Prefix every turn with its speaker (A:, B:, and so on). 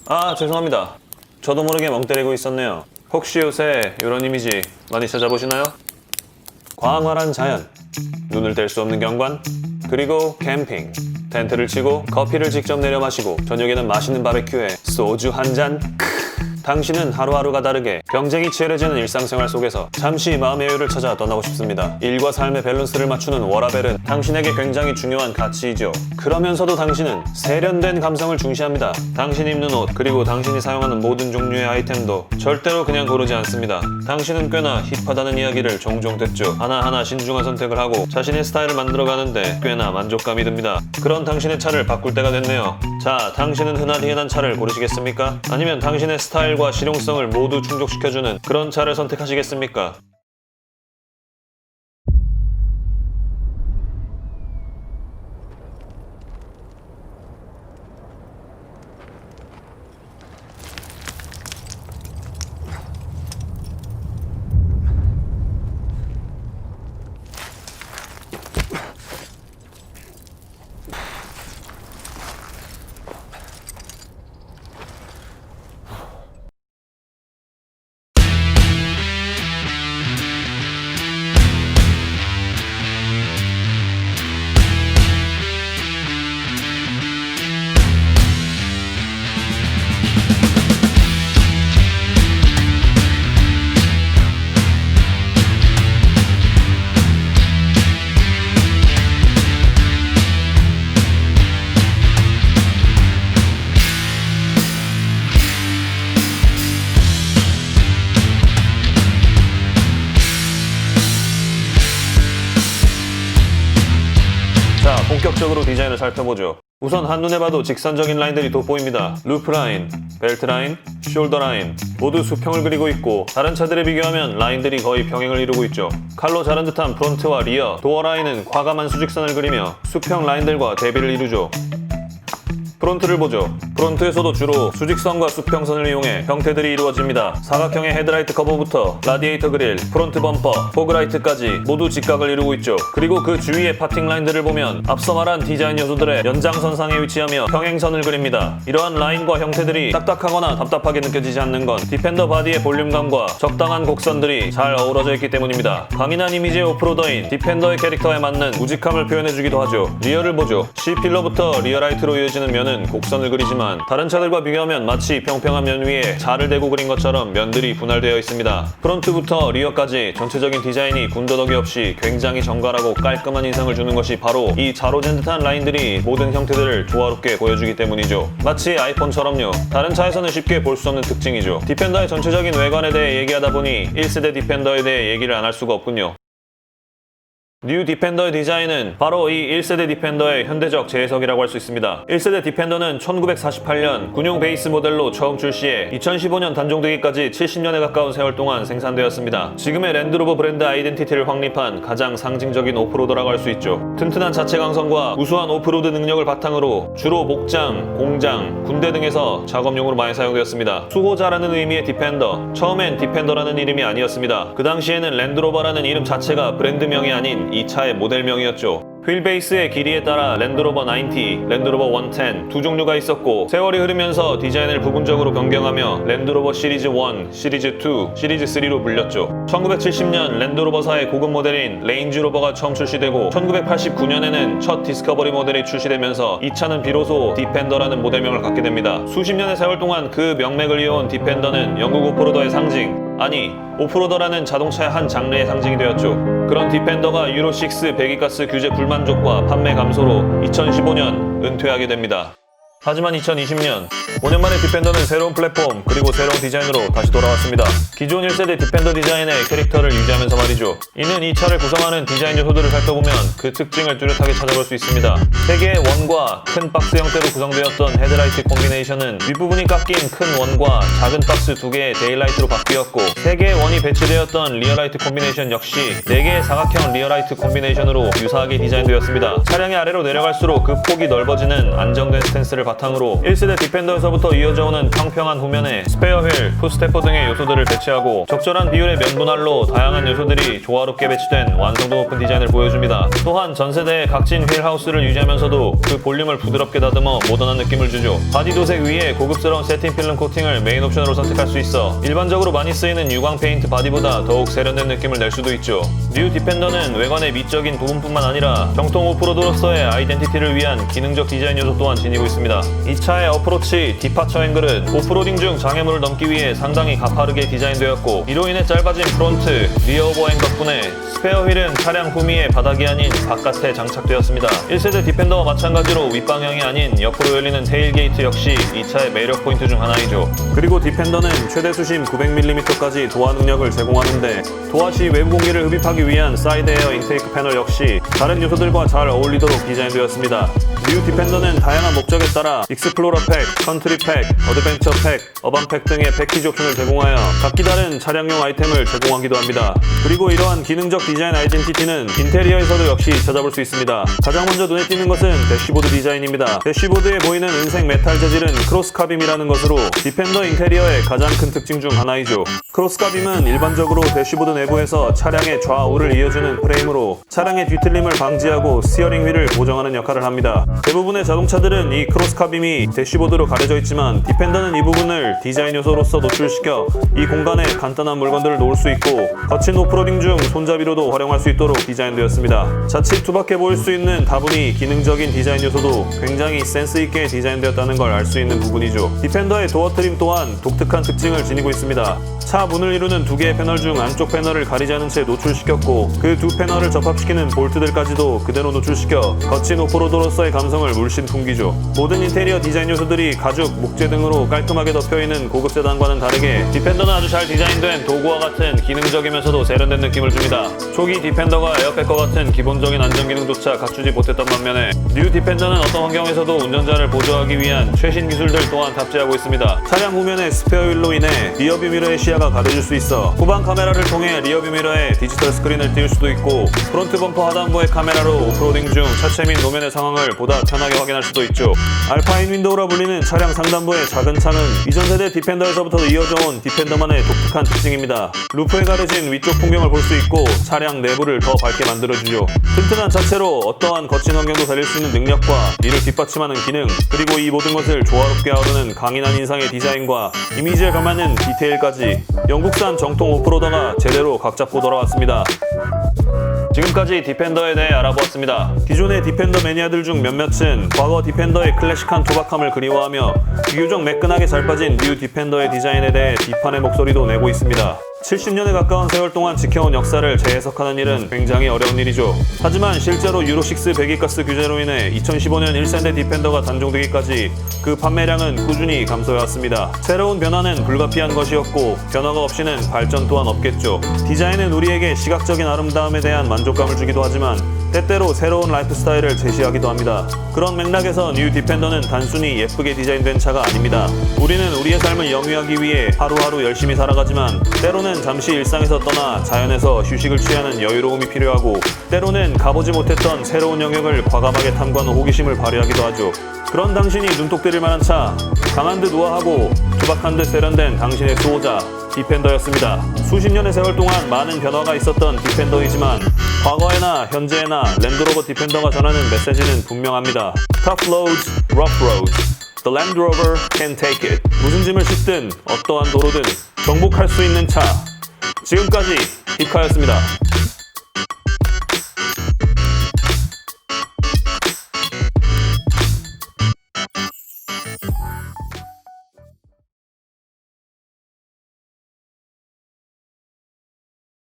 A: 아, 죄송합니다. 저도 모르게 멍 때리고 있었네요. 혹시 요새 이런 이미지 많이 찾아보시나요? 광활한 자연, 눈을 뗄 수 없는 경관, 그리고 캠핑. 텐트를 치고 커피를 직접 내려 마시고 저녁에는 맛있는 바베큐에 소주 한 잔. 당신은 하루하루가 다르게 경쟁이 치열해지는 일상생활 속에서 잠시 마음의 여유를 찾아 떠나고 싶습니다. 일과 삶의 밸런스를 맞추는 워라밸은 당신에게 굉장히 중요한 가치이죠. 그러면서도 당신은 세련된 감성을 중시합니다. 당신이 입는 옷, 그리고 당신이 사용하는 모든 종류의 아이템도 절대로 그냥 고르지 않습니다. 당신은 꽤나 힙하다는 이야기를 종종 듣죠. 하나하나 신중한 선택을 하고 자신의 스타일을 만들어가는데 꽤나 만족감이 듭니다. 그런 당신의 차를 바꿀 때가 됐네요. 자, 당신은 흔한 차를 고르시겠습니까? 아니면 당신의 스타일과 실용성을 모두 충족시켜주는 그런 차를 선택하시겠습니까? 자, 본격적으로 디자인을 살펴보죠. 우선 한눈에 봐도 직선적인 라인들이 돋보입니다. 루프 라인, 벨트 라인, 숄더 라인 모두 수평을 그리고 있고 다른 차들에 비교하면 라인들이 거의 평행을 이루고 있죠. 칼로 자른 듯한 프론트와 리어, 도어 라인은 과감한 수직선을 그리며 수평 라인들과 대비를 이루죠. 프론트를 보죠. 프론트에서도 주로 수직선과 수평선을 이용해 형태들이 이루어집니다. 사각형의 헤드라이트 커버부터 라디에이터 그릴, 프론트 범퍼, 포그라이트까지 모두 직각을 이루고 있죠. 그리고 그 주위의 파팅 라인들을 보면 앞서 말한 디자인 요소들의 연장선상에 위치하며 평행선을 그립니다. 이러한 라인과 형태들이 딱딱하거나 답답하게 느껴지지 않는 건 디펜더 바디의 볼륨감과 적당한 곡선들이 잘 어우러져 있기 때문입니다. 강인한 이미지의 오프로더인 디펜더의 캐릭터에 맞는 우직함을 표현해주기도 하죠. 리어를 보죠. C필러부터 리어라이트로 이어지는 면은 곡선을 그리지만 다른 차들과 비교하면 마치 평평한 면 위에 자를 대고 그린 것처럼 면들이 분할되어 있습니다. 프론트부터 리어까지 전체적인 디자인이 군더더기 없이 굉장히 정갈하고 깔끔한 인상을 주는 것이 바로 이 자로 잰 듯한 라인들이 모든 형태들을 조화롭게 보여주기 때문이죠. 마치 아이폰처럼요. 다른 차에서는 쉽게 볼 수 없는 특징이죠. 디펜더의 전체적인 외관에 대해 얘기하다 보니 1세대 디펜더에 대해 얘기를 안 할 수가 없군요. 뉴 디펜더의 디자인은 바로 이 1세대 디펜더의 현대적 재해석이라고 할 수 있습니다. 1세대 디펜더는 1948년 군용 베이스 모델로 처음 출시해 2015년 단종되기까지 70년에 가까운 세월 동안 생산되었습니다. 지금의 랜드로버 브랜드 아이덴티티를 확립한 가장 상징적인 오프로더라고 할 수 있죠. 튼튼한 자체 강성과 우수한 오프로드 능력을 바탕으로 주로 목장, 공장, 군대 등에서 작업용으로 많이 사용되었습니다. 수호자라는 의미의 디펜더, 처음엔 디펜더라는 이름이 아니었습니다. 그 당시에는 랜드로버라는 이름 자체가 브랜드명이 아닌 이 차의 모델명이었죠. 휠베이스의 길이에 따라 랜드로버 90, 랜드로버 110 두 종류가 있었고 세월이 흐르면서 디자인을 부분적으로 변경하며 랜드로버 시리즈 1, 시리즈 2, 시리즈 3로 불렸죠. 1970년 랜드로버사의 고급 모델인 레인지로버가 처음 출시되고 1989년에는 첫 디스커버리 모델이 출시되면서 이 차는 비로소 디펜더라는 모델명을 갖게 됩니다. 수십 년의 세월 동안 그 명맥을 이어온 디펜더는 영국 오프로더의 상징, 아니 오프로더라는 자동차의 한 장르의 상징이 되었죠. 그런 디펜더가 유로6 배기가스 규제 불만족과 판매 감소로 2015년 은퇴하게 됩니다. 하지만 2020년 5년 만에 디펜더는 새로운 플랫폼 그리고 새로운 디자인으로 다시 돌아왔습니다. 기존 1세대 디펜더 디자인의 캐릭터를 유지하면서 말이죠. 이는 이 차를 구성하는 디자인 요소들을 살펴보면 그 특징을 뚜렷하게 찾아볼 수 있습니다. 3개의 원과 큰 박스 형태로 구성되었던 헤드라이트 콤비네이션은 윗부분이 깎인 큰 원과 작은 박스 2개의 데일라이트로 바뀌었고 3개의 원이 배치되었던 리어라이트 콤비네이션 역시 4개의 사각형 리어라이트 콤비네이션으로 유사하게 디자인되었습니다. 차량의 아래로 내려갈수록 그 폭이 넓어지는 안정된 스탠스를 바탕으로 1세대 디펜더에서부터 이어져오는 평평한 후면에 스페어 휠, 풋스테퍼 등의 요소들을 배치하고 적절한 비율의 면 분할로 다양한 요소들이 조화롭게 배치된 완성도 높은 디자인을 보여줍니다. 또한 전세대의 각진 휠 하우스를 유지하면서도 그 볼륨을 부드럽게 다듬어 모던한 느낌을 주죠. 바디 도색 위에 고급스러운 세틴 필름 코팅을 메인 옵션으로 선택할 수 있어 일반적으로 많이 쓰이는 유광 페인트 바디보다 더욱 세련된 느낌을 낼 수도 있죠. 뉴 디펜더는 외관의 미적인 부분뿐만 아니라 정통 오프로드로서의 아이덴티티를 위한 기능적 디자인 요소 또한 지니고 있습니다. 이 차의 어프로치, 디파처 앵글은 오프로딩 중 장애물을 넘기 위해 상당히 가파르게 디자인되었고 이로 인해 짧아진 프론트, 리어 오버행 덕분에 스페어 휠은 차량 후미의 바닥이 아닌 바깥에 장착되었습니다. 1세대 디펜더와 마찬가지로 윗방향이 아닌 옆으로 열리는 테일게이트 역시 이 차의 매력 포인트 중 하나이죠. 그리고 디펜더는 최대 수심 900mm까지 도화 능력을 제공하는데 도화 시 외부 공기를 흡입하기 위한 사이드 에어 인테이크 패널 역시 다른 요소들과 잘 어울리도록 디자인되었습니다. 뉴 디펜더는 다양한 목적에 따라 익스플로러 팩, 컨트리 팩, 어드벤처 팩, 어반 팩 등의 패키지 옵션을 제공하여 각기 다른 차량용 아이템을 제공하기도 합니다. 그리고 이러한 기능적 디자인 아이덴티티는 인테리어에서도 역시 찾아볼 수 있습니다. 가장 먼저 눈에 띄는 것은 대시보드 디자인입니다. 대시보드에 보이는 은색 메탈 재질은 크로스 카빔이라는 것으로 디펜더 인테리어의 가장 큰 특징 중 하나이죠. 크로스 카빔은 일반적으로 대시보드 내부에서 차량의 좌우를 이어주는 프레임으로 차량의 뒤틀림을 방지하고 스티어링 휠을 보정하는 역할을 합니다. 대부분의 자동차들은 이 크로스 카빔이 대시보드로 가려져 있지만 디펜더는 이 부분을 디자인 요소로서 노출시켜 이 공간에 간단한 물건들을 놓을 수 있고 거친 오프로딩 중 손잡이로도 활용할 수 있도록 디자인되었습니다. 자칫 투박해 보일 수 있는 다분히 기능적인 디자인 요소도 굉장히 센스 있게 디자인되었다는 걸 알 수 있는 부분이죠. 디펜더의 도어 트림 또한 독특한 특징을 지니고 있습니다. 차 문을 이루는 두 개의 패널 중 안쪽 패널을 가리지 않은 채 노출시켰고 그 두 패널을 접합시키는 볼트들까지도 그대로 노출시켜 거친 오프로드로서의 감성을 물씬 풍기죠. 모든 인테리어 디자인 요소들이 가죽, 목재 등으로 깔끔하게 덮여있는 고급 세단과는 다르게 디펜더는 아주 잘 디자인된 도구와 같은 기능적이면서도 세련된 느낌을 줍니다. 초기 디펜더가 에어백과 같은 기본적인 안전 기능조차 갖추지 못했던 반면에 뉴 디펜더는 어떤 환경에서도 운전자를 보조하기 위한 최신 기술들 또한 탑재하고 있습니다. 차량 후면의 스페어 휠로 인해 리어뷰 미러의 시야가 가려질 수 있어 후방 카메라를 통해 리어뷰 미러에 디지털 스크린을 띄울 수도 있고 프론트 범퍼 하단부의 카메라로 오프로딩 중 차체 및 노면의 상황을 보다 편하게 확인할 수도 있죠. 알파인 윈도우라 불리는 차량 상단부의 작은 창은 이전 세대 디펜더에서부터 이어져온 디펜더만의 독특한 특징입니다. 루프에 가려진 위쪽 풍경을 볼 수 있고 차량 내부를 더 밝게 만들어주죠. 튼튼한 차체로 어떠한 거친 환경도 달릴 수 있는 능력과 이를 뒷받침하는 기능, 그리고 이 모든 것을 조화롭게 아우르는 강인한 인상의 디자인과 이미지에 걸맞는 디테일까지 영국산 정통 오프로더가 제대로 각 잡고 돌아왔습니다. 지금까지 디펜더에 대해 알아보았습니다. 기존의 디펜더 매니아들 중 몇몇은 과거 디펜더의 클래식한 투박함을 그리워하며 비교적 매끈하게 잘 빠진 뉴 디펜더의 디자인에 대해 비판의 목소리도 내고 있습니다. 70년에 가까운 세월 동안 지켜온 역사를 재해석하는 일은 굉장히 어려운 일이죠. 하지만 실제로 유로6 배기가스 규제로 인해 2015년 1세대 디펜더가 단종되기까지 그 판매량은 꾸준히 감소해왔습니다. 새로운 변화는 불가피한 것이었고 변화가 없이는 발전 또한 없겠죠. 디자인은 우리에게 시각적인 아름다움에 대한 만족감을 주기도 하지만 때때로 새로운 라이프 스타일을 제시하기도 합니다. 그런 맥락에서 뉴 디펜더는 단순히 예쁘게 디자인된 차가 아닙니다. 우리는 우리의 삶을 영위하기 위해 하루하루 열심히 살아가지만 때로는 잠시 일상에서 떠나 자연에서 휴식을 취하는 여유로움이 필요하고 때로는 가보지 못했던 새로운 영역을 과감하게 탐구하는 호기심을 발휘하기도 하죠. 그런 당신이 눈독 들일 만한 차, 강한 듯 우아하고 투박한 듯 세련된 당신의 수호자 디펜더였습니다. 수십 년의 세월 동안 많은 변화가 있었던 디펜더이지만 과거에나 현재에나 랜드로버 디펜더가 전하는 메시지는 분명합니다. Tough roads, rough roads. The Land Rover can take it. 무슨 짐을 싣든 어떠한 도로든 정복할 수 있는 차. 지금까지 디카였습니다.